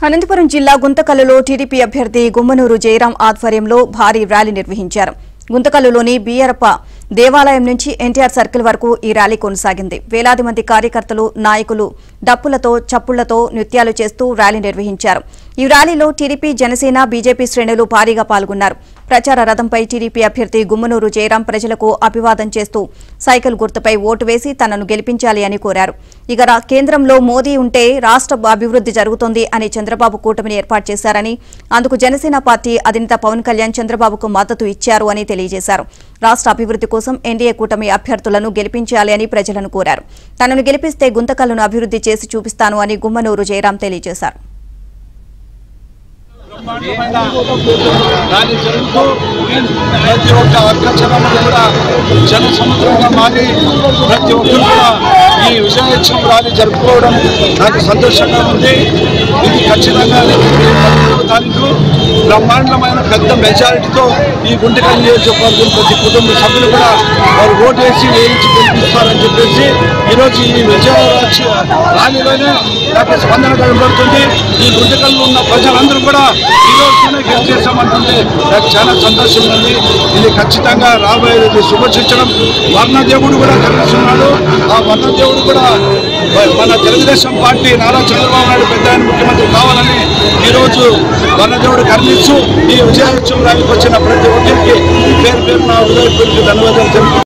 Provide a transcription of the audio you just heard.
అనంతపురం జిల్లా గుంతకల్లులో టీడీపీ అభ్యర్థి గుమ్మనూరు జయరాం ఆధ్వర్యంలో భారీ ర్యాలీ నిర్వహించారు. గుంతకల్లులోని బీఆర్ప దేవాలయం నుంచి ఎన్టీఆర్ సర్కిల్ వరకు ఈ ర్యాలీ కొనసాగింది. వేలాది మంది కార్యకర్తలు, నాయకులు డప్పులతో, చప్పుళ్లతో నృత్యాలు చేస్తూ ర్యాలీ నిర్వహించారు. ఈ ర్యాలీలో టీడీపీ, జనసేన, బీజేపీ శ్రేణులు భారీగా పాల్గొన్నారు. ప్రచార రథంపై టీడీపీ అభ్యర్థి గుమ్మనూరు జయరాం ప్రజలకు అభివాదం చేస్తూ సైకిల్ గుర్తుపై ఓటు వేసి తనను గెలిపించాలి అని కోరారు. ఇక కేంద్రంలో మోదీ ఉంటే రాష్ట్ర అభివృద్ధి జరుగుతోంది అని చంద్రబాబు కూటమిని ఏర్పాటు చేశారని, అందుకు జనసేన పార్టీ అధినేత పవన్ కళ్యాణ్ చంద్రబాబుకు మద్దతు ఇచ్చారు అని తెలియజేశారు. రాష్ట్ర అభివృద్ధి కోసం ఎన్డీఏ కూటమి అభ్యర్థులను గెలిపించాలి అని ప్రజలను కోరారు. తనను గెలిపిస్తే గుంతకల్లును అభివృద్ధి చేసి చూపిస్తాను అని గుమ్మనూరు జయరాం తెలియజేశారు. ప్రతి ఒక్క అగ్రచరణ కూడా జన సముద్రంగా మారి ప్రతి ఒక్కరు కూడా ఈ విజయోత్సవం ర్యాలీ జరుపుకోవడం నాకు సంతోషంగా ఉంది. ఇది ఖచ్చితంగా 13వ తారీఖు బ్రహ్మాండమైన పెద్ద మెజారిటీతో ఈ గుంటకల్ నియోజకవర్గం ప్రతి కుటుంబ సభ్యులు కూడా వారు ఓటు వేసి వేయించి గెలిపిస్తారని చెప్పేసి ఈరోజు ఈ విజయ ర్యాలీలోనే నాకు స్పందన కనబడుతుంది. ఈ గుంటకల్లో ఉన్న ప్రజలందరూ కూడా ఈరోజునే గెలిచేసామంటుంటే నాకు చాలా సంతోషంగా ఉంది. ఇది ఖచ్చితంగా రాబోయేది శుభసూచనం. వర్ణదేవుడు కూడా కనిపిస్తున్నాడు. ఆ వర్ణదేవుడు కూడా మన తెలుగుదేశం పార్టీ నారా చంద్రబాబు నాయుడు పెద్ద ముఖ్యమంత్రి కావాలని ఈరోజు వర్ణదేవుడు కనిపిస్తూ ఈ విజయోత్సవం ర్యాలీకి వచ్చిన ప్రతి ఒక్కరికి పేరు పేరున హృదయపూర్వక ధన్యవాదాలు తెలుపుతున్నాను.